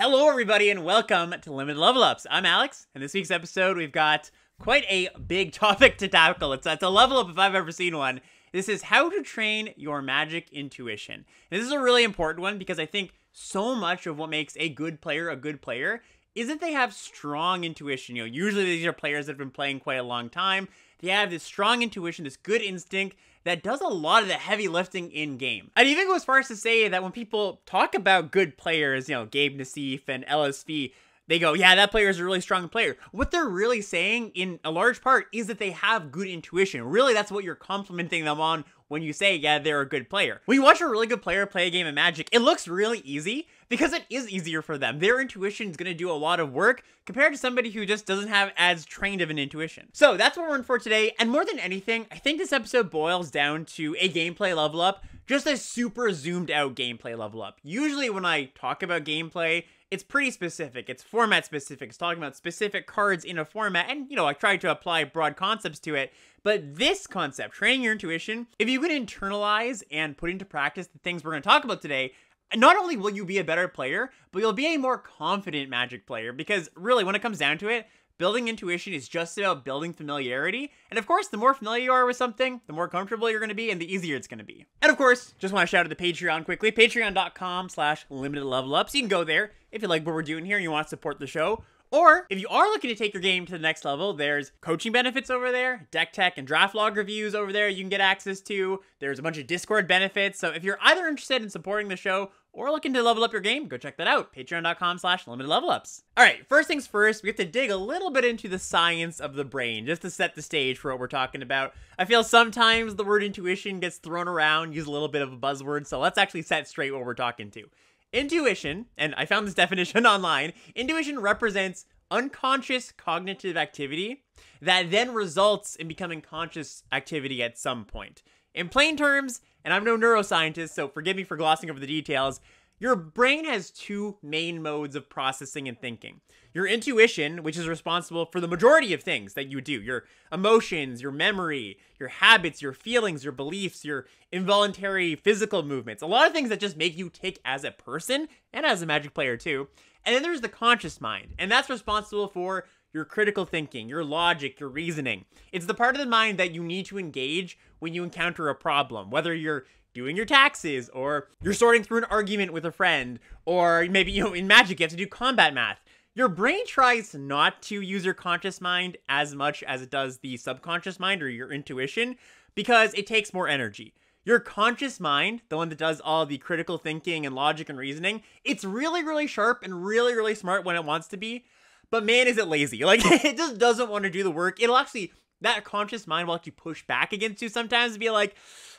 Hello everybody and welcome to Limited Level Ups. I'm Alex, and this week's episode we've got quite a big topic to tackle. It's a level up if I've ever seen one. This is how to train your magic intuition. And this is a really important one because I think so much of what makes a good player is that they have strong intuition. Usually these are players that have been playing quite a long time. They have this strong intuition, this good instinct that does a lot of the heavy lifting in game. I'd even go as far as to say that when people talk about good players, Gabe Nassif and LSV, they go, yeah, that player is a really strong player. What they're really saying in a large part is that they have good intuition. Really, that's what you're complimenting them on when you say, yeah, they're a good player. When you watch a really good player play a game of Magic, it looks really easy because it is easier for them. Their intuition is going to do a lot of work compared to somebody who just doesn't have as trained of an intuition. So that's what we're in for today. And more than anything, I think this episode boils down to a gameplay level up, just a super zoomed out gameplay level up. Usually when I talk about gameplay, it's pretty specific. It's format specific. It's talking about specific cards in a format. And, I try to apply broad concepts to it. But this concept, training your intuition, if you can internalize and put into practice the things we're going to talk about today, not only will you be a better player, but you'll be a more confident Magic player. Because really, when it comes down to it, building intuition is just about building familiarity. And of course, the more familiar you are with something, the more comfortable you're going to be and the easier it's going to be. And of course, just want to shout out the Patreon quickly, patreon.com/limitedlevelups. You can go there if you like what we're doing here and you want to support the show. Or if you are looking to take your game to the next level, there's coaching benefits over there, deck tech and draft log reviews over there you can get access to. There's a bunch of Discord benefits. So if you're either interested in supporting the show or looking to level up your game, go check that out. Patreon.com/limitedlevelups. All right, first things first, we have to dig a little bit into the science of the brain just to set the stage for what we're talking about. I feel sometimes the word intuition gets thrown around, use a little bit of a buzzword. So let's actually set straight what we're talking to. Intuition, and I found this definition online, intuition represents unconscious cognitive activity that then results in becoming conscious activity at some point. In plain terms, and I'm no neuroscientist, so forgive me for glossing over the details, your brain has two main modes of processing and thinking. Your intuition, which is responsible for the majority of things that you do, your emotions, your memory, your habits, your feelings, your beliefs, your involuntary physical movements, a lot of things that just make you tick as a person and as a Magic player too. And then there's the conscious mind, and that's responsible for your critical thinking, your logic, your reasoning. It's the part of the mind that you need to engage when you encounter a problem, whether you're doing your taxes, or you're sorting through an argument with a friend, or maybe, in Magic you have to do combat math. Your brain tries not to use your conscious mind as much as it does the subconscious mind or your intuition because it takes more energy. Your conscious mind, the one that does all the critical thinking and logic and reasoning, it's really, really sharp and really, really smart when it wants to be, but man, is it lazy. It just doesn't want to do the work. That conscious mind will actually push back against you sometimes and be like,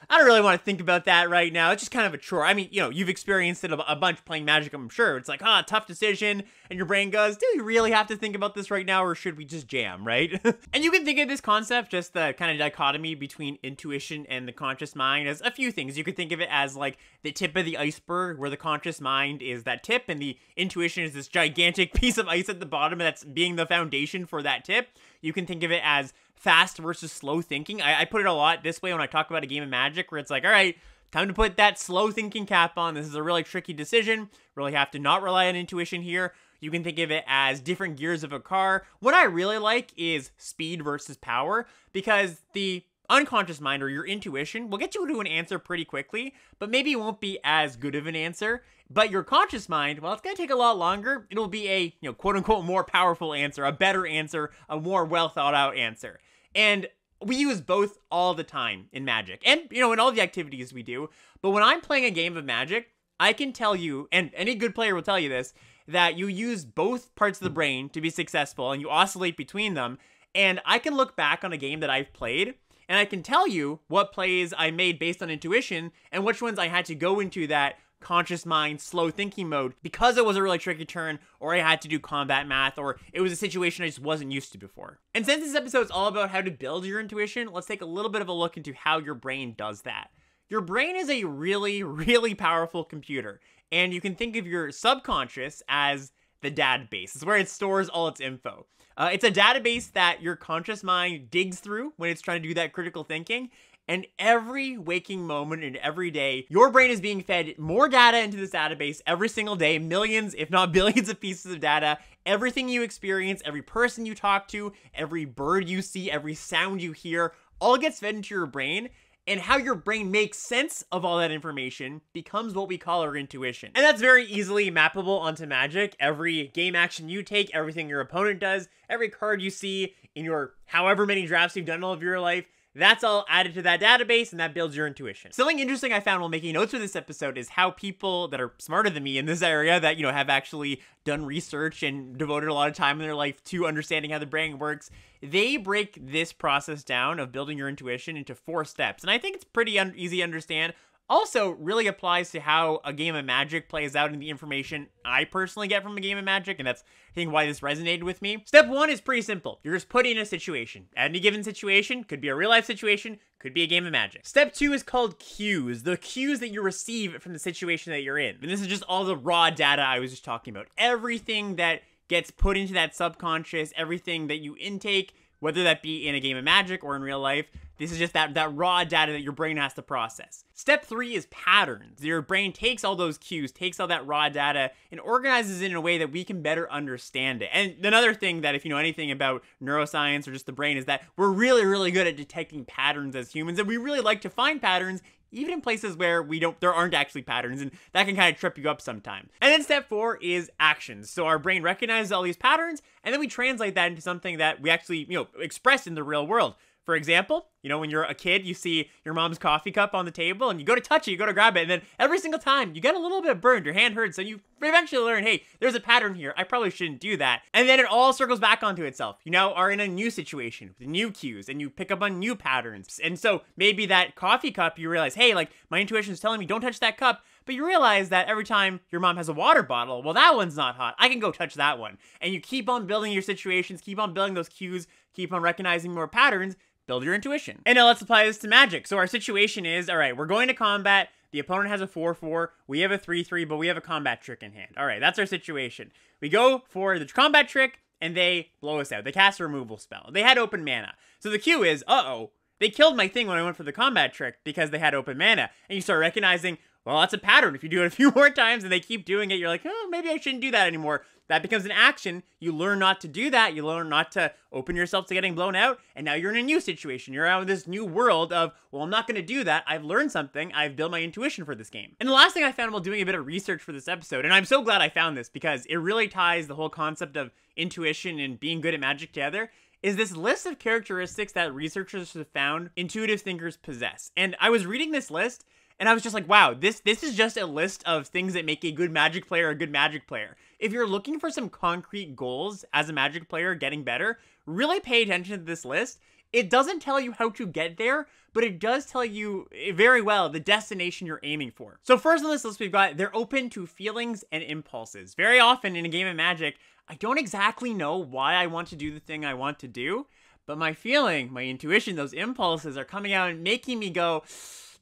I don't really want to think about that right now. It's just kind of a chore. I mean, you've experienced it a bunch playing Magic, I'm sure. It's like, tough decision. And your brain goes, do we really have to think about this right now, or should we just jam, right? And you can think of this concept, just the kind of dichotomy between intuition and the conscious mind, as a few things. You could think of it as like the tip of the iceberg, where the conscious mind is that tip, and the intuition is this gigantic piece of ice at the bottom that's being the foundation for that tip. You can think of it as fast versus slow thinking. I put it a lot this way when I talk about a game of Magic, where it's like, all right, time to put that slow thinking cap on. This is a really tricky decision. Really have to not rely on intuition here. You can think of it as different gears of a car. What I really like is speed versus power, because the unconscious mind, or your intuition, will get you to an answer pretty quickly, but maybe it won't be as good of an answer. But your conscious mind, well, it's going to take a lot longer. It'll be a, quote unquote, more powerful answer, a better answer, a more well thought out answer. And we use both all the time in Magic, and, in all the activities we do. But when I'm playing a game of Magic, I can tell you, and any good player will tell you this, that you use both parts of the brain to be successful, and you oscillate between them. And I can look back on a game that I've played, and I can tell you what plays I made based on intuition, and which ones I had to go into that conscious mind, slow thinking mode because it was a really tricky turn, or I had to do combat math, or it was a situation I just wasn't used to before. And since this episode is all about how to build your intuition, let's take a little bit of a look into how your brain does that. Your brain is a really, really powerful computer, and you can think of your subconscious as the database. It's where it stores all its info. It's a database that your conscious mind digs through when it's trying to do that critical thinking, And every waking moment and every day, your brain is being fed more data into this database every single day, millions, if not billions of pieces of data. Everything you experience, every person you talk to, every bird you see, every sound you hear, all gets fed into your brain. And how your brain makes sense of all that information becomes what we call our intuition. And that's very easily mappable onto Magic. Every game action you take, everything your opponent does, every card you see in your however many drafts you've done all of your life, that's all added to that database, and that builds your intuition. Something interesting I found while making notes for this episode is how people that are smarter than me in this area that, have actually done research and devoted a lot of time in their life to understanding how the brain works, they break this process down of building your intuition into 4 steps. And I think it's pretty easy to understand. Also, really applies to how a game of Magic plays out and the information I personally get from a game of Magic, and that's, I think, why this resonated with me. Step 1 is pretty simple. You're just put in a situation. At any given situation, could be a real-life situation, could be a game of Magic. Step 2 is called cues. The cues that you receive from the situation that you're in. And this is just all the raw data I was just talking about. Everything that gets put into that subconscious, everything that you intake, whether that be in a game of Magic or in real life, this is just that raw data that your brain has to process. Step 3 is patterns. Your brain takes all those cues, takes all that raw data, and organizes it in a way that we can better understand it. And another thing that if you know anything about neuroscience or just the brain is that we're really, really good at detecting patterns as humans, and we really like to find patterns even in places where there aren't actually patterns, and that can kind of trip you up sometimes. And then step 4 is actions. So our brain recognizes all these patterns, and then we translate that into something that we actually, express in the real world. For example, when you're a kid, you see your mom's coffee cup on the table and you go to touch it, you go to grab it, and then every single time you get a little bit burned, your hand hurts, so you eventually learn, hey, there's a pattern here, I probably shouldn't do that. And then it all circles back onto itself. You now are in a new situation with new cues, and you pick up on new patterns. And so maybe that coffee cup, you realize, hey, like, my intuition is telling me don't touch that cup, but you realize that every time your mom has a water bottle, well, that one's not hot, I can go touch that one. And you keep on building your situations, keep on building those cues, keep on recognizing more patterns, build your intuition. And now let's apply this to Magic. So our situation is, all right, we're going to combat. The opponent has a 4/4. We have a 3/3, but we have a combat trick in hand. All right, that's our situation. We go for the combat trick, and they blow us out. They cast a removal spell. They had open mana. So the cue is, uh-oh, they killed my thing when I went for the combat trick because they had open mana. And you start recognizing, well, that's a pattern. If you do it a few more times and they keep doing it, you're like, oh, maybe I shouldn't do that anymore. That becomes an action. You learn not to do that. You learn not to open yourself to getting blown out. And now you're in a new situation. You're out in this new world of, well, I'm not going to do that. I've learned something. I've built my intuition for this game. And the last thing I found while doing a bit of research for this episode, and I'm so glad I found this because it really ties the whole concept of intuition and being good at Magic together, is this list of characteristics that researchers have found intuitive thinkers possess. And I was reading this list, and I was just like, wow, this is just a list of things that make a good Magic player a good Magic player. If you're looking for some concrete goals as a Magic player getting better, really pay attention to this list. It doesn't tell you how to get there, but it does tell you very well the destination you're aiming for. So first on this list, we've got they're open to feelings and impulses. Very often in a game of Magic, I don't exactly know why I want to do the thing I want to do, but my feeling, my intuition, those impulses are coming out and making me go,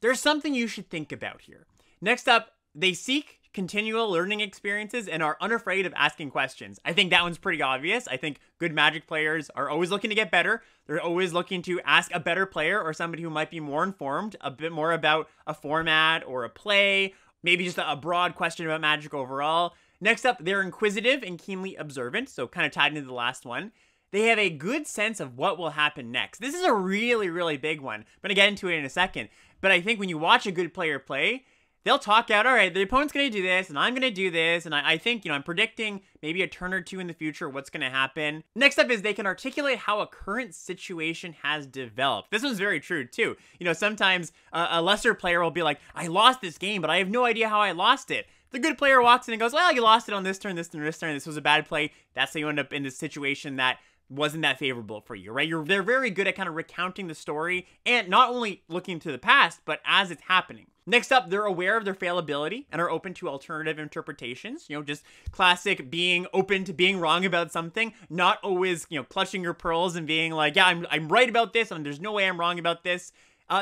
there's something you should think about here. Next up, they seek continual learning experiences and are unafraid of asking questions. I think that one's pretty obvious. I think good Magic players are always looking to get better. They're always looking to ask a better player or somebody who might be more informed, a bit more about a format or a play, maybe just a broad question about Magic overall. Next up, they're inquisitive and keenly observant, so kind of tied into the last one. They have a good sense of what will happen next. This is a really, really big one. I'm going to get into it in a second. But I think when you watch a good player play, they'll talk out, all right, the opponent's going to do this, and I'm going to do this, and I think, I'm predicting maybe a turn or two in the future what's going to happen. Next up is they can articulate how a current situation has developed. This one's very true, too. Sometimes a lesser player will be like, I lost this game, but I have no idea how I lost it. The good player walks in and goes, well, you lost it on this turn, this turn, this turn, this was a bad play. That's how you end up in this situation that wasn't that favorable for you, right? They're very good at kind of recounting the story and not only looking to the past, but as it's happening. Next up, they're aware of their fallibility and are open to alternative interpretations. Just classic being open to being wrong about something, not always, clutching your pearls and being like, yeah, I'm right about this, and there's no way I'm wrong about this.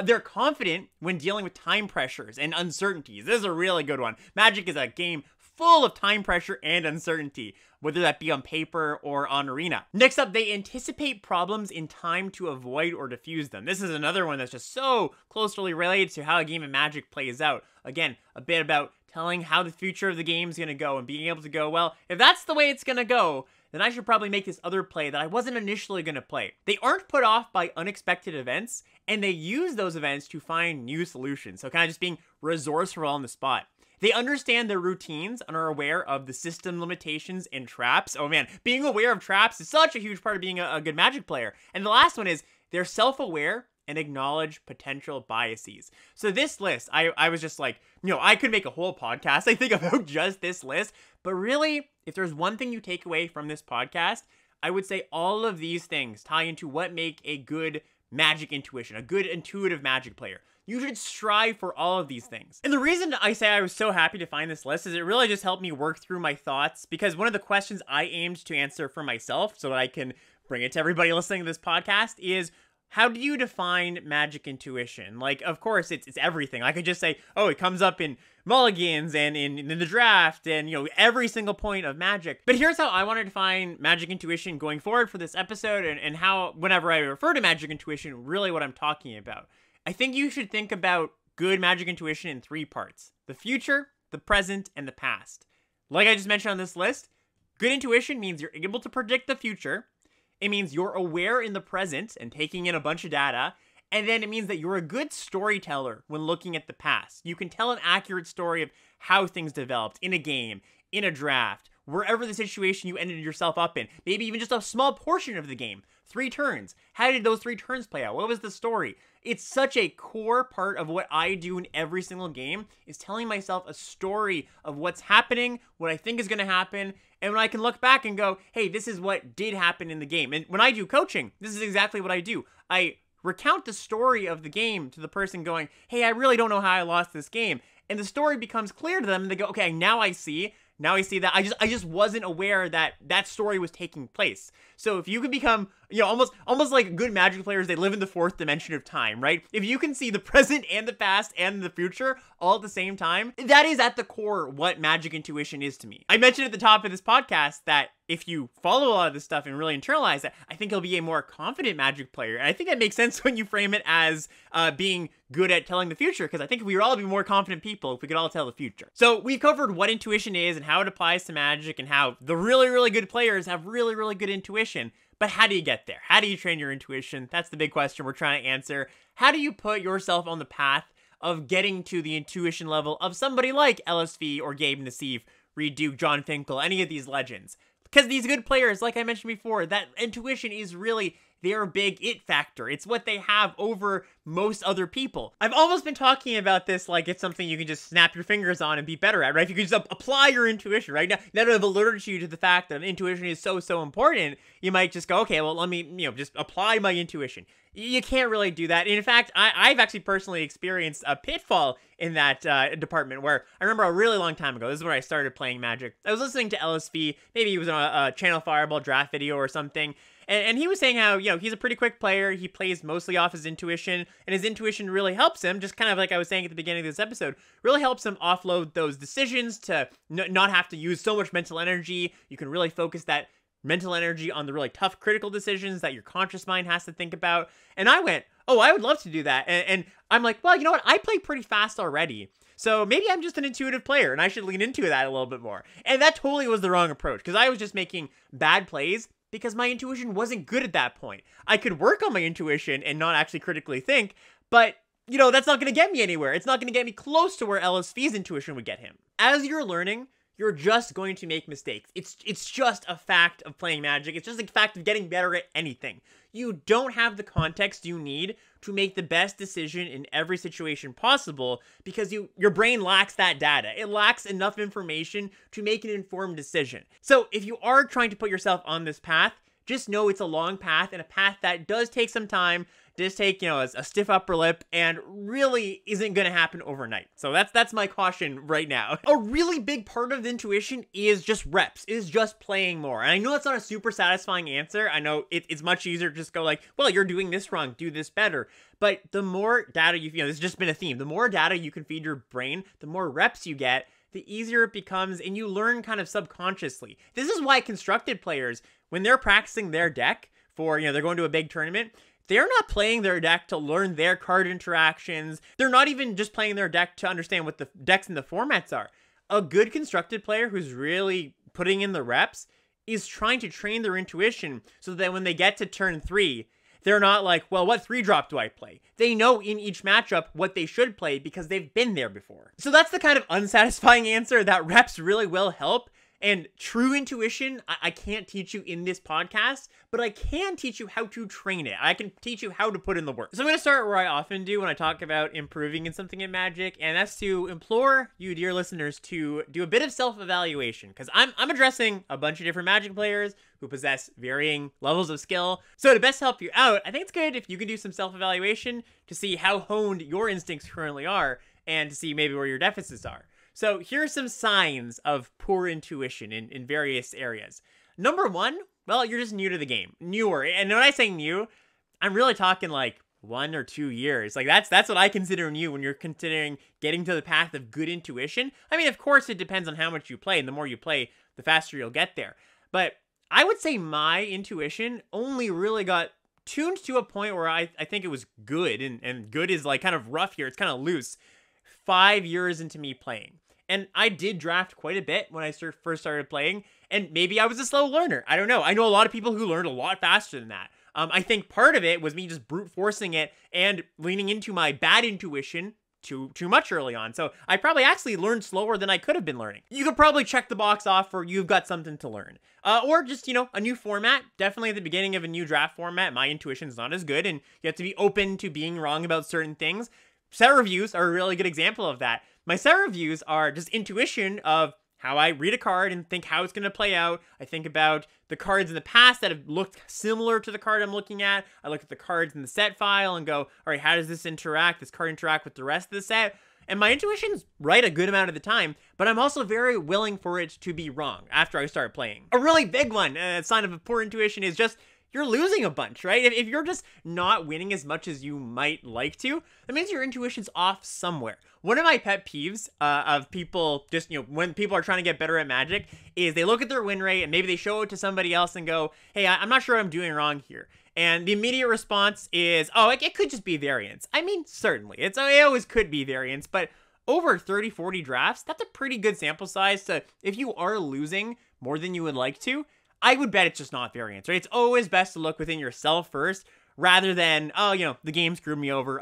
They're confident when dealing with time pressures and uncertainties. This is a really good one. Magic is a game full of time pressure and uncertainty, whether that be on paper or on Arena. Next up, they anticipate problems in time to avoid or diffuse them. This is another one that's just so closely related to how a game of Magic plays out. Again, a bit about telling how the future of the game is going to go and being able to go, well, if that's the way it's going to go, then I should probably make this other play that I wasn't initially going to play. They aren't put off by unexpected events, and they use those events to find new solutions. So kind of just being resourceful on the spot. They understand their routines and are aware of the system limitations and traps. Oh man, being aware of traps is such a huge part of being a good Magic player. And the last one is they're self-aware and acknowledge potential biases. So this list, I was just like, I could make a whole podcast, I think, about just this list. But really, if there's one thing you take away from this podcast, I would say all of these things tie into what make a good Magic intuition, a good intuitive Magic player. You should strive for all of these things. And the reason I say I was so happy to find this list is it really just helped me work through my thoughts, because one of the questions I aimed to answer for myself so that I can bring it to everybody listening to this podcast is, how do you define Magic intuition? Like, of course, it's everything. I could just say, oh, it comes up in mulligans and in the draft and, every single point of Magic. But here's how I want to define Magic intuition going forward for this episode, and how, whenever I refer to Magic intuition, really what I'm talking about. I think you should think about good Magic intuition in 3 parts: the future, the present, and the past. Like I just mentioned on this list, good intuition means you're able to predict the future. It means you're aware in the present and taking in a bunch of data. And then it means that you're a good storyteller when looking at the past. You can tell an accurate story of how things developed in a game, in a draft, wherever the situation you ended yourself up in. Maybe even just a small portion of the game. 3 turns. How did those 3 turns play out? What was the story? It's such a core part of what I do in every single game, is telling myself a story of what's happening, what I think is going to happen, and when I can look back and go, hey, this is what did happen in the game. And when I do coaching, this is exactly what I do. I recount the story of the game to the person going, hey, I really don't know how I lost this game. And the story becomes clear to them, and they go, okay, now I see that I just wasn't aware that that story was taking place. So if you can become, almost like good Magic players, they live in the 4th dimension of time, right? If you can see the present and the past and the future all at the same time, that is at the core what Magic intuition is to me. I mentioned at the top of this podcast that if you follow a lot of this stuff and really internalize that, I think you'll be a more confident Magic player. And I think that makes sense when you frame it as being good at telling the future, because I think we would all be more confident people if we could all tell the future. So we've covered what intuition is and how it applies to Magic and how the really, really good players have really, really good intuition. But how do you get there? How do you train your intuition? That's the big question we're trying to answer. How do you put yourself on the path of getting to the intuition level of somebody like LSV or Gabe Nassif, Reed Duke, John Finkel, any of these legends? Because these good players, like I mentioned before, that intuition is really their big it factor. It's what they have over most other people. I've almost been talking about this like it's something you can just snap your fingers on and be better at, right? If you can just apply your intuition, right? Now that I've alerted you to the fact that intuition is so important, you might just go, okay, well, let me, just apply my intuition. You can't really do that. And in fact, I've actually personally experienced a pitfall in that department, where I remember a really long time ago, this is when I started playing Magic. I was listening to LSV, maybe he was on a Channel Fireball draft video or something, and he was saying how, he's a pretty quick player, he plays mostly off his intuition, and his intuition really helps him, just kind of like I was saying at the beginning of this episode, really helps him offload those decisions to not have to use so much mental energy. You can really focus that mental energy on the really tough critical decisions that your conscious mind has to think about. And I went, oh, I would love to do that. And I'm like, well, you know what? I play pretty fast already. So maybe I'm just an intuitive player and I should lean into that a little bit more. And that totally was the wrong approach, because I was just making bad plays because my intuition wasn't good at that point. I could work on my intuition and not actually critically think, but that's not going to get me anywhere. It's not going to get me close to where LSV's intuition would get him. As you're learning, you're just going to make mistakes. It's just a fact of playing Magic. It's just a fact of getting better at anything. You don't have the context you need to make the best decision in every situation possible, because your brain lacks that data. It lacks enough information to make an informed decision. So if you are trying to put yourself on this path, just know it's a long path, and a path that does take some time, does take, a stiff upper lip, and really isn't going to happen overnight. So that's my caution right now. A really big part of the intuition is just reps, is just playing more. And I know that's not a super satisfying answer. I know it's much easier to just go like, well, you're doing this wrong, do this better. But the more data this has just been a theme. The more data you can feed your brain, the more reps you get, the easier it becomes, and you learn kind of subconsciously. This is why constructed players, when they're practicing their deck for, they're going to a big tournament, they're not playing their deck to learn their card interactions. They're not even just playing their deck to understand what the decks and the formats are. A good constructed player who's really putting in the reps is trying to train their intuition so that when they get to turn 3, they're not like, well, what 3-drop do I play? They know in each matchup what they should play because they've been there before. So that's the kind of unsatisfying answer that reps really will help. And true intuition, I can't teach you in this podcast, but I can teach you how to train it. I can teach you how to put in the work. So I'm going to start where I often do when I talk about improving in something in Magic, and that's to implore you, dear listeners, to do a bit of self-evaluation, because I'm addressing a bunch of different Magic players who possess varying levels of skill. So to best help you out, I think it's good if you can do some self-evaluation to see how honed your instincts currently are, and to see maybe where your deficits are. So here are some signs of poor intuition in various areas. Number 1, well, you're just new to the game. Newer. And when I say new, I'm really talking like 1 or 2 years. Like that's what I consider new when you're considering getting to the path of good intuition. I mean, of course, it depends on how much you play, and the more you play, the faster you'll get there. But I would say my intuition only really got tuned to a point where I think it was good, and good is like kind of rough here. It's kind of loose. 5 years into me playing. And I did draft quite a bit when I first started playing, and maybe I was a slow learner. I don't know. I know a lot of people who learned a lot faster than that. I think part of it was me just brute forcing it and leaning into my bad intuition too much early on. So I probably actually learned slower than I could have been learning. You could probably check the box off for you've got something to learn. Or just, a new format. Definitely at the beginning of a new draft format, my intuition's not as good, and you have to be open to being wrong about certain things. Set reviews are a really good example of that. My set reviews are just intuition of how I read a card and think how it's going to play out. I think about the cards in the past that have looked similar to the card I'm looking at. I look at the cards in the set file and go, all right, how does this card interact with the rest of the set? And my intuition's right a good amount of the time, but I'm also very willing for it to be wrong after I start playing. A really big one, a sign of a poor intuition, is just you're losing a bunch, right? If you're just not winning as much as you might like to, that means your intuition's off somewhere. One of my pet peeves of people just, when people are trying to get better at Magic is they look at their win rate and maybe they show it to somebody else and go, hey, I'm not sure what I'm doing wrong here. And the immediate response is, oh, it could just be variance. I mean, certainly. It always could be variance, but over 30, 40 drafts, that's a pretty good sample size to, if you are losing more than you would like to, I would bet it's just not variance, right? It's always best to look within yourself first, rather than, the game screwed me over.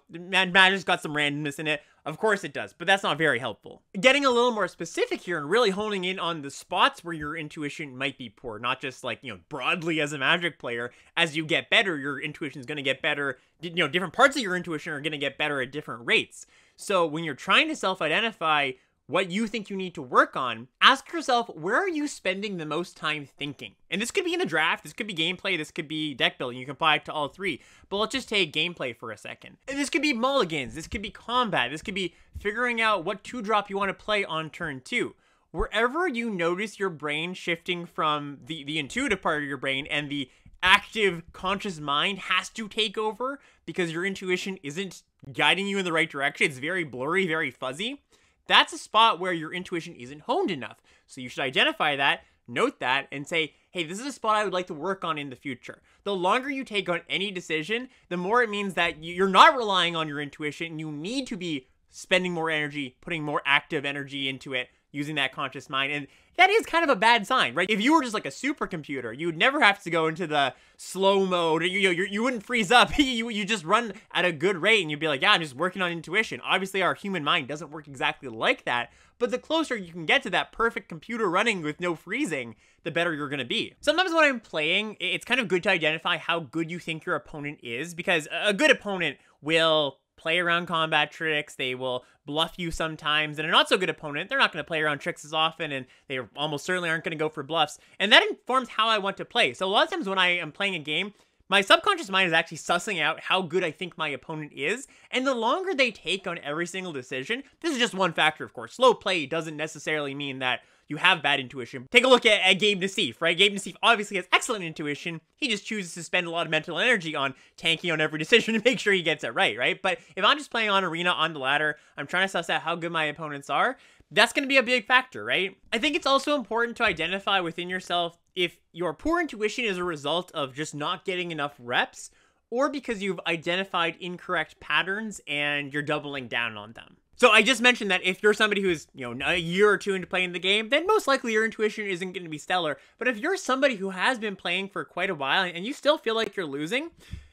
Magic's got some randomness in it. Of course it does, but that's not very helpful. Getting a little more specific here and really honing in on the spots where your intuition might be poor, not just like, broadly as a Magic player. As you get better, your intuition is going to get better. Different parts of your intuition are going to get better at different rates. So when you're trying to self-identify what you think you need to work on, ask yourself, where are you spending the most time thinking? And this could be in a draft, this could be gameplay, this could be deck building. You can apply it to all three. But let's just take gameplay for a second. And this could be mulligans, this could be combat, this could be figuring out what 2-drop you want to play on turn 2. Wherever you notice your brain shifting from the intuitive part of your brain and the active conscious mind has to take over because your intuition isn't guiding you in the right direction, it's very blurry, very fuzzy, that's a spot where your intuition isn't honed enough. So you should identify that, note that, and say, hey, this is a spot I would like to work on in the future. The longer you take on any decision, the more it means that you're not relying on your intuition. You need to be spending more energy, putting more active energy into it, using that conscious mind. And that is kind of a bad sign, right? If you were just like a supercomputer, you would never have to go into the slow mode. You wouldn't freeze up. you just run at a good rate and you'd be like, yeah, I'm just working on intuition. Obviously, our human mind doesn't work exactly like that. But the closer you can get to that perfect computer running with no freezing, the better you're going to be. Sometimes when I'm playing, it's kind of good to identify how good you think your opponent is, because a good opponent will play around combat tricks, they will bluff you sometimes, and a not so good opponent, they're not going to play around tricks as often, and they almost certainly aren't going to go for bluffs, and that informs how I want to play. So a lot of times when I am playing a game, my subconscious mind is actually sussing out how good I think my opponent is, and the longer they take on every single decision, this is just one factor, of course. Slow play doesn't necessarily mean that you have bad intuition. Take a look at Gabe Nassif, right? Gabe Nassif obviously has excellent intuition. He just chooses to spend a lot of mental energy on tanking on every decision to make sure he gets it right? But if I'm just playing on Arena, on the ladder, I'm trying to suss out how good my opponents are, that's going to be a big factor, right? I think it's also important to identify within yourself if your poor intuition is a result of just not getting enough reps, or because you've identified incorrect patterns and you're doubling down on them. So I just mentioned that if you're somebody who's, a year or two into playing the game, then most likely your intuition isn't going to be stellar. But if you're somebody who has been playing for quite a while and you still feel like you're losing,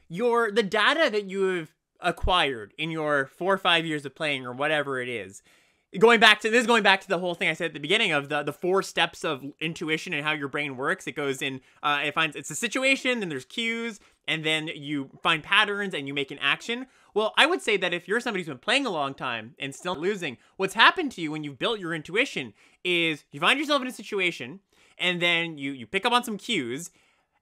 the data that you've acquired in your 4 or 5 years of playing or whatever it is, going back to the whole thing I said at the beginning of the 4 steps of intuition and how your brain works. It goes in, it's a situation, then there's cues, and then you find patterns and you make an action. Well, I would say that if you're somebody who's been playing a long time and still losing, what's happened to you when you've built your intuition is you find yourself in a situation, and then you pick up on some cues,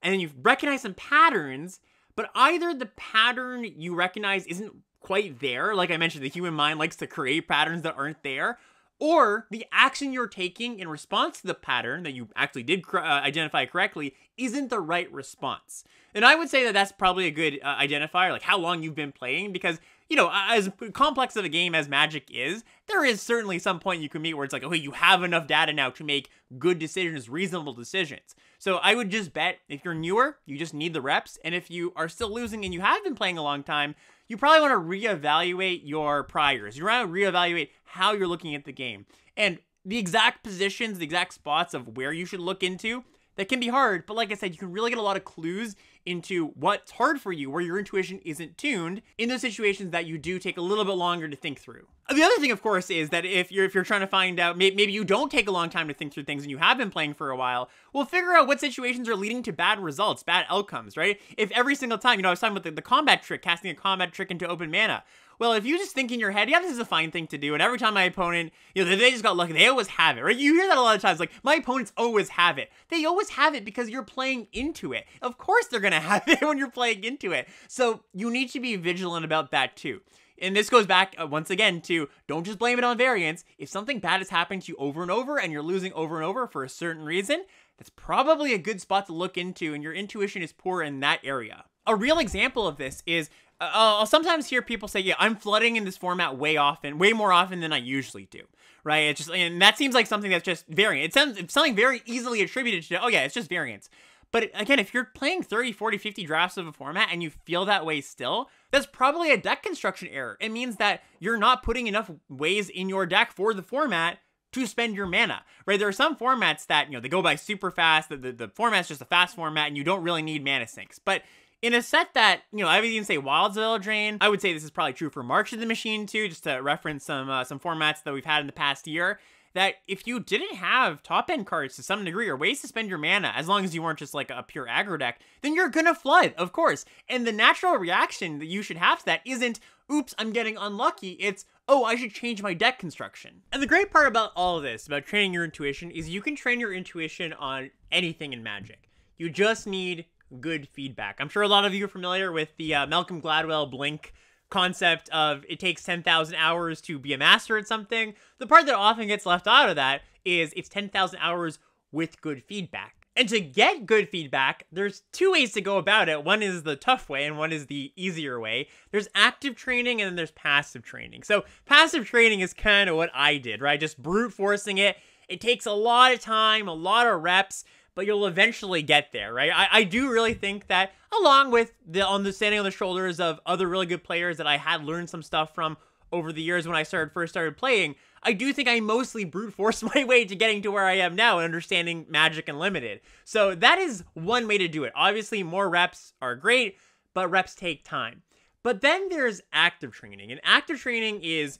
and then you recognize some patterns, but either the pattern you recognize isn't quite there, like I mentioned, the human mind likes to create patterns that aren't there, or the action you're taking in response to the pattern that you actually did identify correctly isn't the right response. And I would say that that's probably a good identifier, like how long you've been playing, because, as complex of a game as Magic is, there is certainly some point you can meet where it's like, okay, you have enough data now to make good decisions, reasonable decisions. So I would just bet if you're newer, you just need the reps, and if you are still losing and you have been playing a long time, you probably want to reevaluate your priors. You want to reevaluate how you're looking at the game. And the exact positions, the exact spots of where you should look into, that can be hard, but like I said, you can really get a lot of clues into what's hard for you, where your intuition isn't tuned, in those situations that you do take a little bit longer to think through. The other thing, of course, is that if you're trying to find out, maybe you don't take a long time to think through things and you have been playing for a while, well, figure out what situations are leading to bad results, bad outcomes, right? If every single time, I was talking about the combat trick, casting a combat trick into open mana. Well, if you just think in your head, yeah, this is a fine thing to do, and every time my opponent, they just got lucky, they always have it, right? You hear that a lot of times, like, my opponents always have it. They always have it because you're playing into it. Of course they're gonna have it when you're playing into it. So you need to be vigilant about that too. And this goes back, once again, to don't just blame it on variance. If something bad is happening to you over and over, and you're losing over and over for a certain reason, that's probably a good spot to look into, and your intuition is poor in that area. A real example of this is, I'll sometimes hear people say, yeah, I'm flooding in this format way more often than I usually do, right? It's just, and that seems like something that's just variant. It's something very easily attributed to, oh yeah, it's just variance. But again, if you're playing 30, 40, 50 drafts of a format and you feel that way still, that's probably a deck construction error. It means that you're not putting enough ways in your deck for the format to spend your mana, right? There are some formats that, they go by super fast, the format's just a fast format and you don't really need mana sinks. But in a set that, I would even say Wilds of Eldraine, I would say this is probably true for March of the Machine too, just to reference some formats that we've had in the past year, that if you didn't have top-end cards to some degree or ways to spend your mana, as long as you weren't just like a pure aggro deck, then you're gonna flood, of course. And the natural reaction that you should have to that isn't, oops, I'm getting unlucky, it's, oh, I should change my deck construction. And the great part about all of this, about training your intuition, is you can train your intuition on anything in Magic. You just need good feedback. I'm sure a lot of you are familiar with the Malcolm Gladwell Blink concept of it takes 10,000 hours to be a master at something. The part that often gets left out of that is it's 10,000 hours with good feedback. And to get good feedback, there's 2 ways to go about it. One is the tough way and one is the easier way. There's active training and then there's passive training. So passive training is kind of what I did, right? Just brute forcing it. It takes a lot of time, a lot of reps, but you'll eventually get there, right? I do really think that, along with standing on the shoulders of other really good players that I had learned some stuff from over the years when I first started playing, I do think I mostly brute forced my way to getting to where I am now and understanding Magic Unlimited. So that is one way to do it. Obviously, more reps are great, but reps take time. But then there's active training, and active training is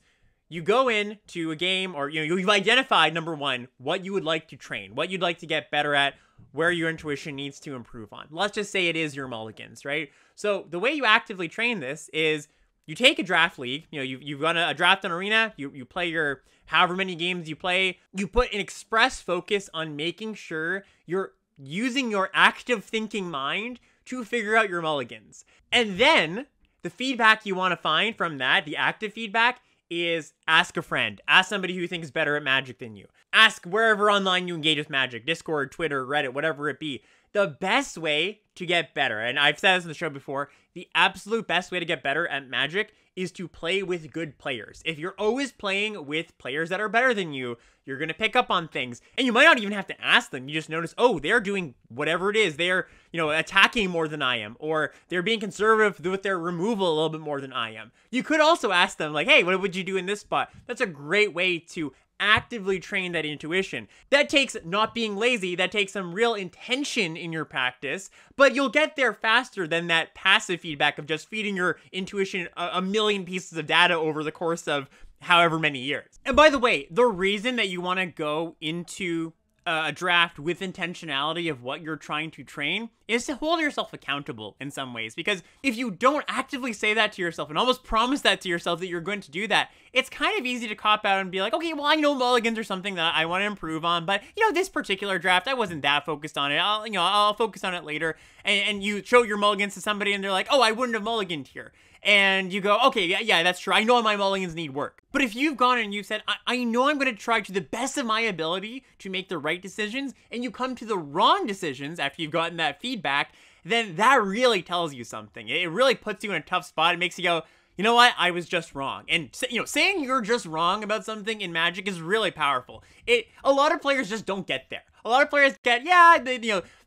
you go into a game, or you've identified, number one, what you would like to train, what you'd like to get better at, where your intuition needs to improve on. Let's just say it is your mulligans, right? So the way you actively train this is you take a draft league, you run a draft on Arena, you play your however many games you play, you put an express focus on making sure you're using your active thinking mind to figure out your mulligans. And then the feedback you want to find from that, the active feedback, is ask a friend. Ask somebody who thinks better at Magic than you. Ask wherever online you engage with Magic, Discord, Twitter, Reddit, whatever it be. The best way to get better, and I've said this on the show before, the absolute best way to get better at Magic is to play with good players. If you're always playing with players that are better than you, you're going to pick up on things. And you might not even have to ask them. You just notice, oh, they're doing whatever it is. They're, attacking more than I am. Or they're being conservative with their removal a little bit more than I am. You could also ask them, like, hey, what would you do in this spot? That's a great way to actively train that intuition. That takes not being lazy, that takes some real intention in your practice, but you'll get there faster than that passive feedback of just feeding your intuition a million pieces of data over the course of however many years. And by the way, the reason that you want to go into a draft with intentionality of what you're trying to train is to hold yourself accountable in some ways. Because if you don't actively say that to yourself and almost promise that to yourself that you're going to do that, it's kind of easy to cop out and be like, okay, well, I know mulligans are something that I want to improve on, but this particular draft, I wasn't that focused on it. I'll focus on it later. And you show your mulligans to somebody and they're like, oh, I wouldn't have mulliganed here. And you go, okay, yeah, that's true. I know my mulligans need work. But if you've gone and you've said, I know I'm going to try to the best of my ability to make the right decisions, and you come to the wrong decisions after you've gotten that feedback, then that really tells you something. It really puts you in a tough spot. It makes you go, you know what? I was just wrong. And saying you're just wrong about something in Magic is really powerful. A lot of players just don't get there. A lot of players get,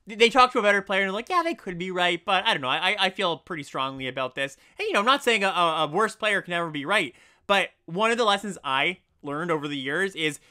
they talk to a better player and they're like, yeah, they could be right, but I don't know. I feel pretty strongly about this. And, I'm not saying a worse player can never be right, but one of the lessons I learned over the years is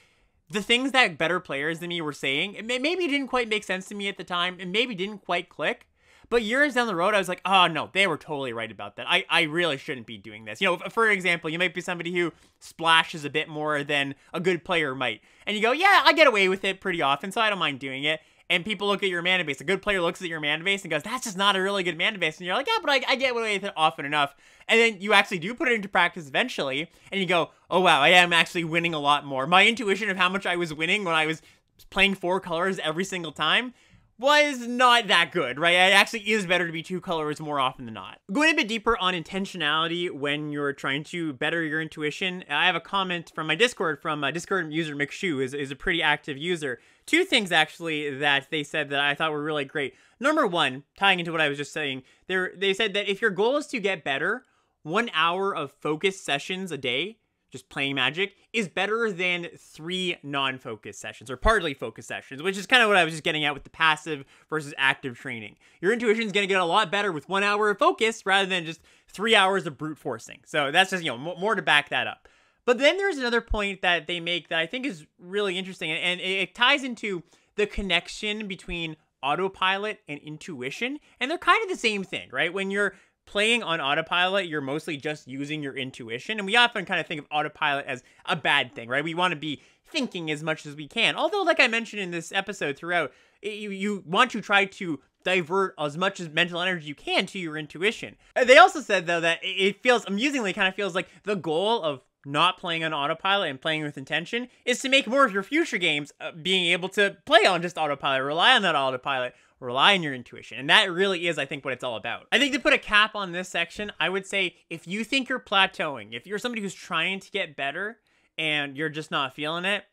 the things that better players than me were saying, maybe it didn't quite make sense to me at the time, and maybe didn't quite click. But years down the road, I was like, oh, no, they were totally right about that. I really shouldn't be doing this. For example, you might be somebody who splashes a bit more than a good player might. And you go, yeah, I get away with it pretty often, so I don't mind doing it. And people look at your mana base. A good player looks at your mana base and goes, that's just not a really good mana base. And you're like, yeah, but I get away with it often enough. And then you actually do put it into practice eventually. And you go, oh, wow, I am actually winning a lot more. My intuition of how much I was winning when I was playing 4 colors every single time was not that good, right? It actually is better to be 2 colors more often than not. Going a bit deeper on intentionality when you're trying to better your intuition, I have a comment from my Discord, from Discord user McShoe, is a pretty active user. 2 things, actually, that they said that I thought were really great. Number 1, tying into what I was just saying, they said that if your goal is to get better, 1 hour of focused sessions a day, just playing Magic, is better than 3 non-focused sessions, or partly focused sessions, which is kind of what I was just getting at with the passive versus active training. Your intuition is going to get a lot better with 1 hour of focus rather than just 3 hours of brute forcing. So that's just, more to back that up. But then there's another point that they make that I think is really interesting, and it ties into the connection between autopilot and intuition, and they're kind of the same thing, right? When you're playing on autopilot, you're mostly just using your intuition. And we often kind of think of autopilot as a bad thing, right? We want to be thinking as much as we can. Although, like I mentioned in this episode throughout, you want to try to divert as much as mental energy you can to your intuition. They also said, though, that it feels, amusingly, kind of feels like the goal of not playing on autopilot and playing with intention is to make more of your future games being able to play on just autopilot, rely on that autopilot, rely on your intuition. And that really is, I think, what it's all about. I think to put a cap on this section, I would say if you think you're plateauing, if you're somebody who's trying to get better and you're just not feeling it,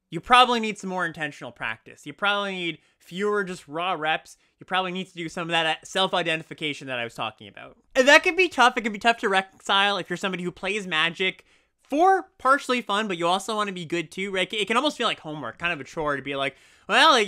you probably need some more intentional practice. You probably need fewer just raw reps. You probably need to do some of that self-identification that I was talking about. And that can be tough. It can be tough to reconcile if you're somebody who plays Magic for partially fun, but you also want to be good too, right? It can almost feel like homework, kind of a chore to be like, well,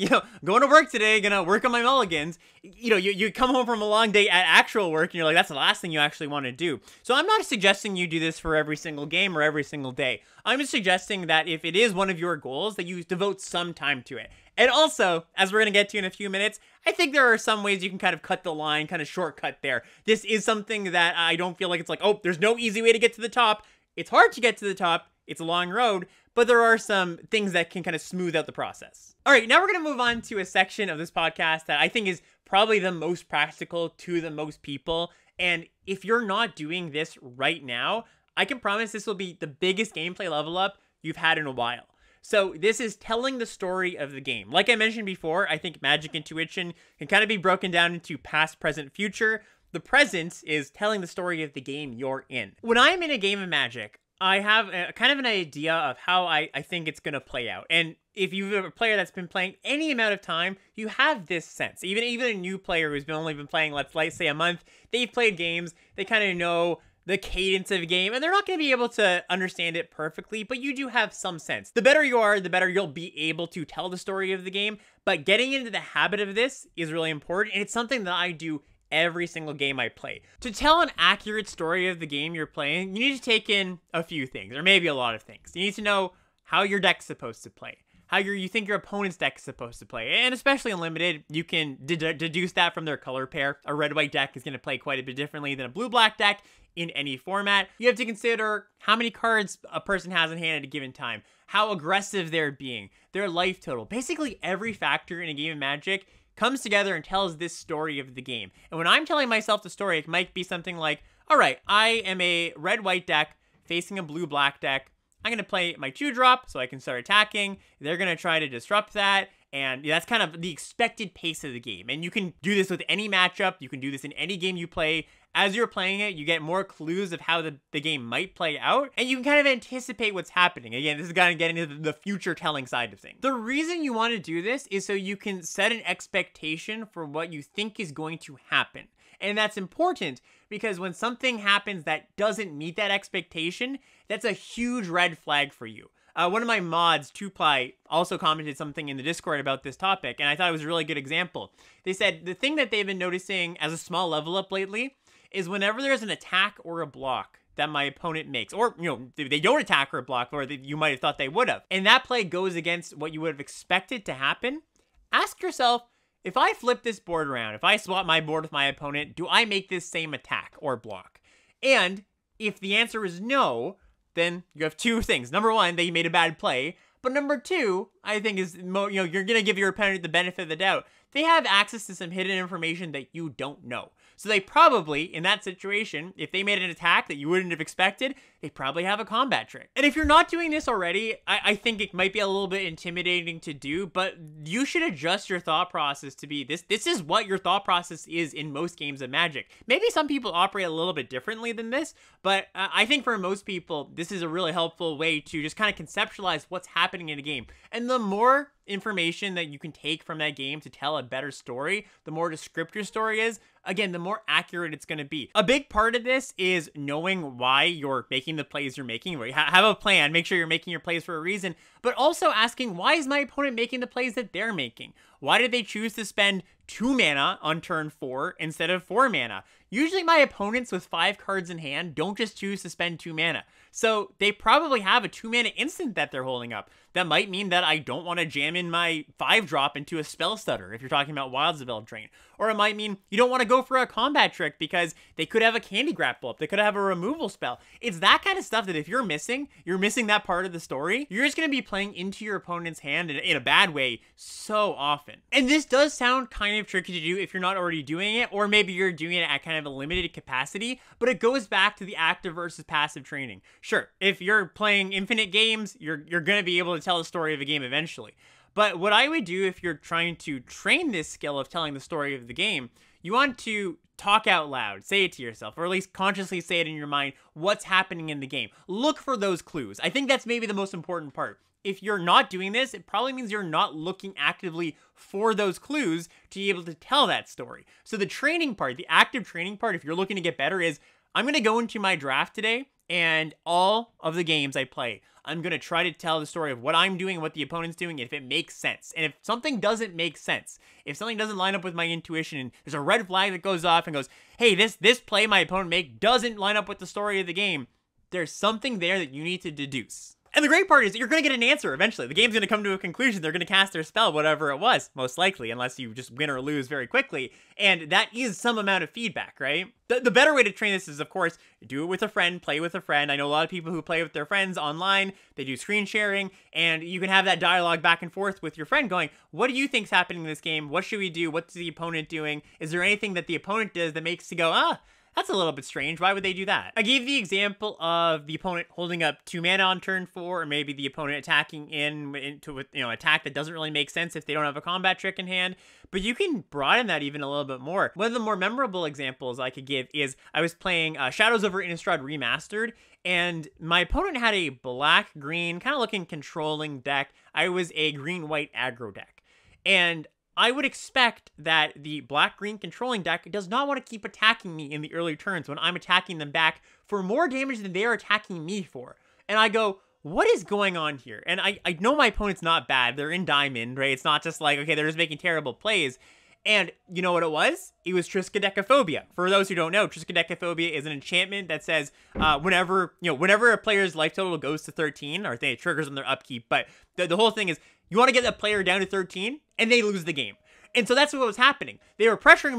going to work today, gonna work on my mulligans. You come home from a long day at actual work and you're like, that's the last thing you actually want to do. So I'm not suggesting you do this for every single game or every single day. I'm just suggesting that if it is one of your goals, that you devote some time to it. And also, as we're going to get to in a few minutes, I think there are some ways you can kind of cut the line, kind of shortcut there. This is something that I don't feel like it's like, oh, there's no easy way to get to the top. It's hard to get to the top. It's a long road, but there are some things that can kind of smooth out the process. All right, now we're going to move on to a section of this podcast that I think is probably the most practical to the most people. And if you're not doing this right now, I can promise this will be the biggest gameplay level up you've had in a while. So this is telling the story of the game. Like I mentioned before, I think Magic Intuition can kind of be broken down into past, present, future. The present is telling the story of the game you're in. When I'm in a game of Magic, I have kind of an idea of how I think it's going to play out. And if you're a player that's been playing any amount of time, you have this sense. Even a new player who's only been playing, let's say, a month, they've played games, they kind of know the cadence of a game, and they're not going to be able to understand it perfectly, but you do have some sense. The better you are, the better you'll be able to tell the story of the game, but getting into the habit of this is really important, and it's something that I do every single game I play. To tell an accurate story of the game you're playing, you need to take in a few things, or maybe a lot of things. You need to know how your deck's supposed to play, how you think your opponent's deck is supposed to play, and especially in Limited, you can deduce that from their color pair. A red-white deck is going to play quite a bit differently than a blue-black deck in any format. You have to consider how many cards a person has in hand at a given time, how aggressive they're being, their life total. Basically, every factor in a game of Magic comes together and tells this story of the game. And when I'm telling myself the story, it might be something like, all right, I am a red-white deck facing a blue-black deck. I'm going to play my 2-drop so I can start attacking. They're going to try to disrupt that. And that's kind of the expected pace of the game. And you can do this with any matchup. You can do this in any game you play. As you're playing it, you get more clues of how the game might play out. And you can kind of anticipate what's happening. Again, this is kind of getting into the future telling side of things. The reason you want to do this is so you can set an expectation for what you think is going to happen. And that's important because when something happens that doesn't meet that expectation, that's a huge red flag for you. One of my mods, 2ply, also commented something in the Discord about this topic, and I thought it was a really good example. They said the thing that they've been noticing as a small level up lately is whenever there's an attack or a block that my opponent makes, or, you know, they don't attack or block, or you might have thought they would have, and that play goes against what you would have expected to happen, ask yourself, if I flip this board around, if I swap my board with my opponent, do I make this same attack or block? And if the answer is no, then you have two things. Number one, that you made a bad play. But number two, I think is, you're going to give your opponent the benefit of the doubt. They have access to some hidden information that you don't know. So they probably, in that situation, if they made an attack that you wouldn't have expected, they probably have a combat trick. And if you're not doing this already, I think it might be a little bit intimidating to do, but you should adjust your thought process to be this is what your thought process is in most games of Magic. Maybe some people operate a little bit differently than this, but I think for most people, this is a really helpful way to just kind of conceptualize what's happening in a game. And the more information that you can take from that game to tell a better story, the more descriptive your story is, again, the more accurate it's going to be. A big part of this is knowing why you're making the plays you're making. Have a plan, make sure you're making your plays for a reason, but also asking, why is my opponent making the plays that they're making? Why did they choose to spend 2 mana on turn 4 instead of 4 mana? Usually my opponents with 5 cards in hand don't just choose to spend 2 mana. So they probably have a 2 mana instant that they're holding up. That might mean that I don't want to jam in my 5-drop into a spell stutter if you're talking about Wilds of Eldraine. Or it might mean you don't want to go for a combat trick because they could have a candy grapple up. They could have a removal spell. It's that kind of stuff that if you're missing that part of the story, you're just going to be playing into your opponent's hand in a bad way so often. And this does sound kind of tricky to do if you're not already doing it, or maybe you're doing it at kind of a limited capacity, but it goes back to the active versus passive training. Sure, if you're playing infinite games, you're going to be able to tell the story of a game eventually. But what I would do if you're trying to train this skill of telling the story of the game, you want to talk out loud, say it to yourself, or at least consciously say it in your mind, what's happening in the game. Look for those clues. I think that's maybe the most important part. If you're not doing this, it probably means you're not looking actively for those clues to be able to tell that story. So the training part, the active training part, if you're looking to get better, is I'm going to go into my draft today, and all of the games I play, I'm going to try to tell the story of what I'm doing and what the opponent's doing, if it makes sense. And if something doesn't make sense, if something doesn't line up with my intuition, and there's a red flag that goes off and goes, hey, this play my opponent make doesn't line up with the story of the game, there's something there that you need to deduce. And the great part is that you're going to get an answer eventually. The game's going to come to a conclusion. They're going to cast their spell, whatever it was, most likely, unless you just win or lose very quickly. And that is some amount of feedback, right? The better way to train this is, of course, do it with a friend, play with a friend. I know a lot of people who play with their friends online. They do screen sharing, and you can have that dialogue back and forth with your friend going, what do you think's happening in this game? What should we do? What's the opponent doing? Is there anything that the opponent does that makes you go, that's a little bit strange. Why would they do that? I gave the example of the opponent holding up 2 mana on turn 4, or maybe the opponent attacking into attack that doesn't really make sense if they don't have a combat trick in hand. But you can broaden that even a little bit more. One of the more memorable examples I could give is I was playing Shadows over Innistrad Remastered, and my opponent had a black-green, kind of looking controlling deck. I was a green-white aggro deck. And I would expect that the black-green controlling deck does not want to keep attacking me in the early turns when I'm attacking them back for more damage than they are attacking me for. And I go, what is going on here? And I know my opponent's not bad. They're in Diamond, right? It's not just like, okay, they're just making terrible plays. And you know what it was? It was Triskaidekaphobia. For those who don't know, Triskaidekaphobia is an enchantment that says whenever a player's life total goes to 13, or I think it triggers on their upkeep, but the whole thing is you want to get the player down to 13, and they lose the game. And so that's what was happening. They were pressuring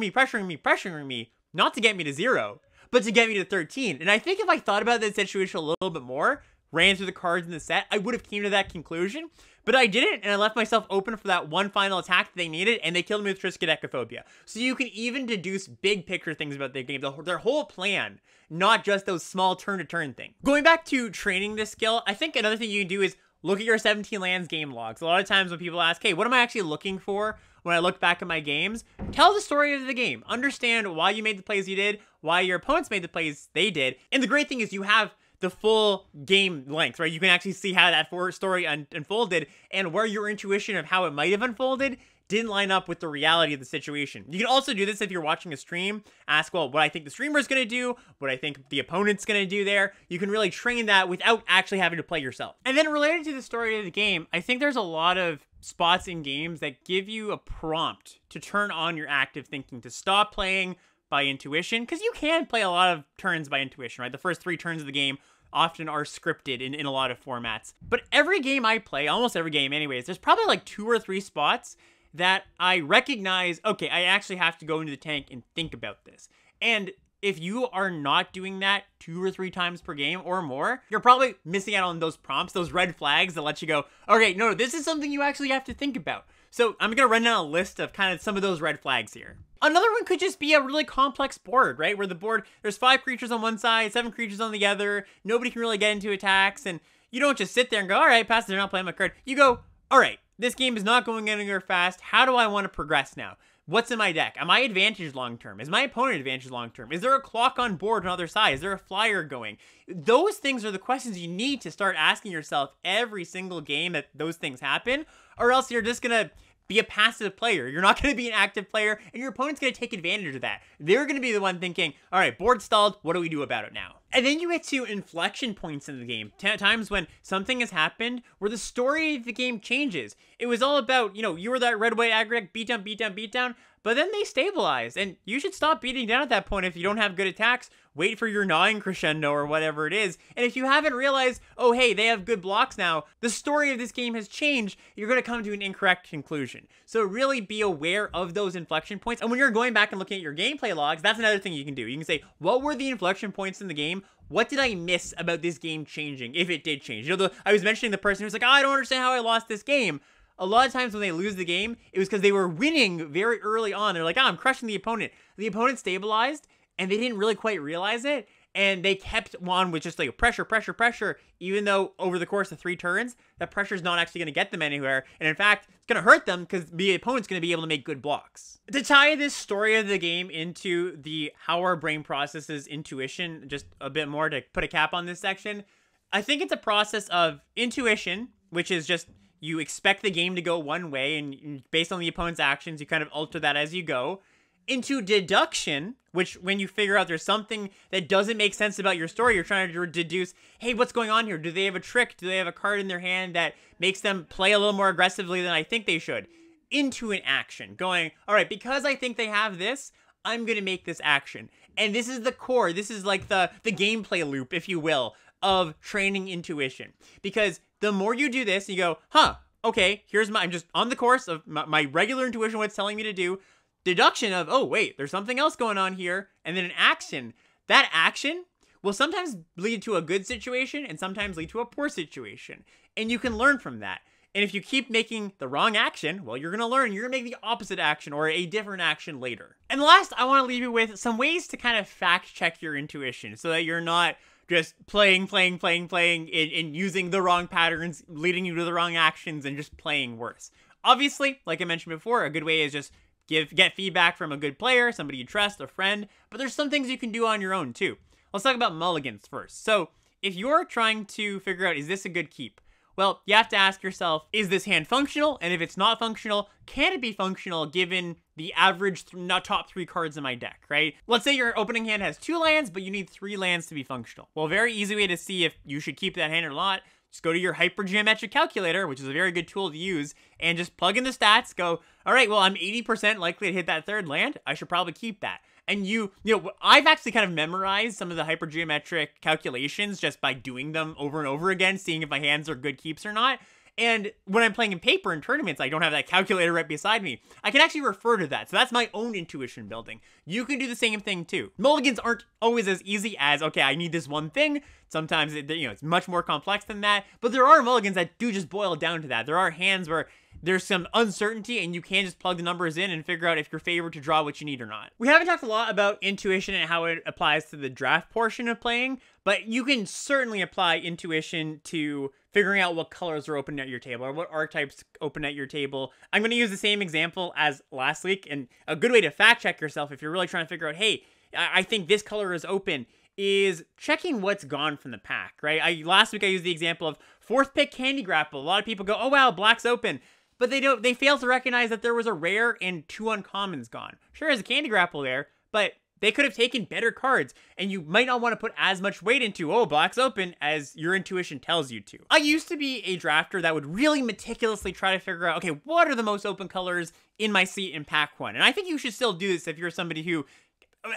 me, not to get me to 0, but to get me to 13. And I think if I thought about that situation a little bit more, ran through the cards in the set, I would have came to that conclusion. But I didn't, and I left myself open for that one final attack that they needed, and they killed me with Triskaidekaphobia. So you can even deduce big picture things about their game, their whole plan, not just those small turn-to-turn things. Going back to training this skill, I think another thing you can do is look at your 17 lands game logs. A lot of times when people ask, hey, what am I actually looking for when I look back at my games? Tell the story of the game. Understand why you made the plays you did, why your opponents made the plays they did. And the great thing is you have the full game length, right? You can actually see how that story unfolded and where your intuition of how it might have unfolded didn't line up with the reality of the situation. You can also do this if you're watching a stream. Ask, well, what I think the streamer's going to do, what I think the opponent's going to do there. You can really train that without actually having to play yourself. And then related to the story of the game, I think there's a lot of spots in games that give you a prompt to turn on your active thinking, to stop playing by intuition, because you can play a lot of turns by intuition, right? The first 3 turns of the game often are scripted in a lot of formats. But every game I play, almost every game anyways, there's probably like 2 or 3 spots that I recognize, okay, I actually have to go into the tank and think about this. And if you are not doing that 2 or 3 times per game or more, you're probably missing out on those prompts, those red flags that let you go, okay, no, this is something you actually have to think about. So I'm gonna run down a list of kind of some of those red flags here. Another one could just be a really complex board, right? Where the board, there's 5 creatures on one side, 7 creatures on the other, nobody can really get into attacks, and you don't just sit there and go, all right, pass it, they're not playing my card. You go, all right, this game is not going anywhere fast. How do I want to progress now? What's in my deck? Am I advantaged long-term? Is my opponent advantaged long-term? Is there a clock on board on the other side? Is there a flyer going? Those things are the questions you need to start asking yourself every single game that those things happen, or else you're just going to be a passive player. You're not going to be an active player, and your opponent's going to take advantage of that. They're going to be the one thinking, all right, board stalled, what do we do about it now? And then you get to inflection points in the game, times when something has happened where the story of the game changes. It was all about, you were that red-white aggro deck, beat down, beat down, beat down, but then they stabilized, and you should stop beating down at that point if you don't have good attacks. Wait for your gnawing crescendo or whatever it is, and if you haven't realized, oh hey, they have good blocks now, the story of this game has changed, you're going to come to an incorrect conclusion. So really be aware of those inflection points, and when you're going back and looking at your gameplay logs, that's another thing you can do. You can say, what were the inflection points in the game? What did I miss about this game changing, if it did change? I was mentioning the person who's like, oh, I don't understand how I lost this game. A lot of times when they lose the game, it was because they were winning very early on. They're like, oh, I'm crushing the opponent. The opponent stabilized, and they didn't really quite realize it, and they kept on with just like pressure, pressure, pressure, even though over the course of 3 turns, that pressure is not actually going to get them anywhere, and in fact, it's going to hurt them because the opponent's going to be able to make good blocks. To tie this story of the game into the how our brain processes intuition just a bit more, to put a cap on this section, I think it's a process of intuition, which is just you expect the game to go one way, and based on the opponent's actions, you kind of alter that as you go, into deduction, which when you figure out there's something that doesn't make sense about your story, you're trying to deduce, hey, what's going on here? Do they have a trick? Do they have a card in their hand that makes them play a little more aggressively than I think they should? Into an action, going, all right, because I think they have this, I'm going to make this action. And this is the core. This is like the gameplay loop, if you will, of training intuition. Because the more you do this, you go, huh, okay, I'm just on the course of my regular intuition, what it's telling me to do. Deduction of, oh, wait, there's something else going on here. And then an action. That action will sometimes lead to a good situation and sometimes lead to a poor situation. And you can learn from that. And if you keep making the wrong action, well, you're going to learn. You're going to make the opposite action or a different action later. And last, I want to leave you with some ways to kind of fact check your intuition so that you're not just playing, and using the wrong patterns, leading you to the wrong actions, and just playing worse. Obviously, like I mentioned before, a good way is just get feedback from a good player, somebody you trust, a friend, but there's some things you can do on your own too. Let's talk about mulligans first. So if you're trying to figure out, is this a good keep? Well, you have to ask yourself, is this hand functional? And if it's not functional, can it be functional given the average top 3 cards in my deck, right? Let's say your opening hand has 2 lands, but you need 3 lands to be functional. Well, a very easy way to see if you should keep that hand or not, just go to your hypergeometric calculator, which is a very good tool to use, and just plug in the stats, go, all right, well, I'm 80% likely to hit that 3rd land. I should probably keep that. And you know, I've actually kind of memorized some of the hypergeometric calculations just by doing them over and over again, seeing if my hands are good keeps or not. And when I'm playing in paper in tournaments, I don't have that calculator right beside me. I can actually refer to that. So that's my own intuition building. You can do the same thing too. Mulligans aren't always as easy as, okay, I need this one thing. Sometimes, it's much more complex than that. But there are mulligans that do just boil down to that. There are hands where there's some uncertainty and you can just plug the numbers in and figure out if you're favored to draw what you need or not. We haven't talked a lot about intuition and how it applies to the draft portion of playing, but you can certainly apply intuition to figuring out what colors are open at your table or what archetypes open at your table. I'm going to use the same example as last week, and a good way to fact check yourself if you're really trying to figure out, hey, I think this color is open, is checking what's gone from the pack, right? Last week I used the example of 4th pick Candy Grapple. A lot of people go, oh wow, black's open. But they fail to recognize that there was a rare and 2 uncommons gone. Sure, there's a Candy Grapple there, but they could have taken better cards, and you might not want to put as much weight into, oh, black's open, as your intuition tells you to. I used to be a drafter that would really meticulously try to figure out, okay, what are the most open colors in my seat in pack 1? And I think you should still do this if you're somebody who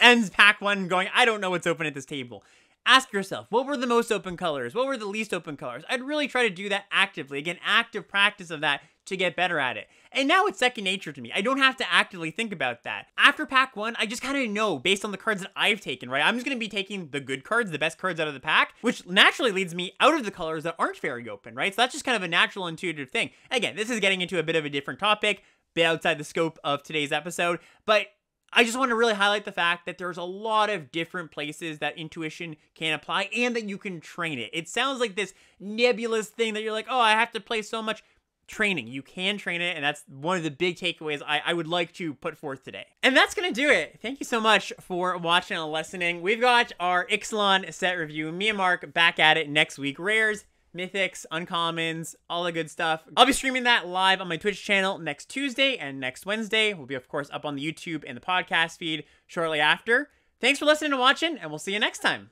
ends pack 1 going, I don't know what's open at this table. Ask yourself, what were the most open colors? What were the least open colors? I'd really try to do that actively. Again, active practice of that to get better at it. And now it's second nature to me. I don't have to actively think about that. After pack 1, I just kind of know based on the cards that I've taken, right? I'm just going to be taking the good cards, the best cards out of the pack, which naturally leads me out of the colors that aren't very open, right? So that's just kind of a natural intuitive thing. Again, this is getting into a bit of a different topic, bit outside the scope of today's episode, but I just want to really highlight the fact that there's a lot of different places that intuition can apply and that you can train it. It sounds like this nebulous thing that you're like, oh, I have to play so much. Training. You can train it, and that's one of the big takeaways I would like to put forth today. And that's going to do it. Thank you so much for watching and listening. We've got our Ixalan set review. Me and Mark back at it next week. Rares, mythics, uncommons, all the good stuff. I'll be streaming that live on my Twitch channel next Tuesday and next Wednesday. We'll be, of course, up on the YouTube and the podcast feed shortly after. Thanks for listening and watching, and we'll see you next time.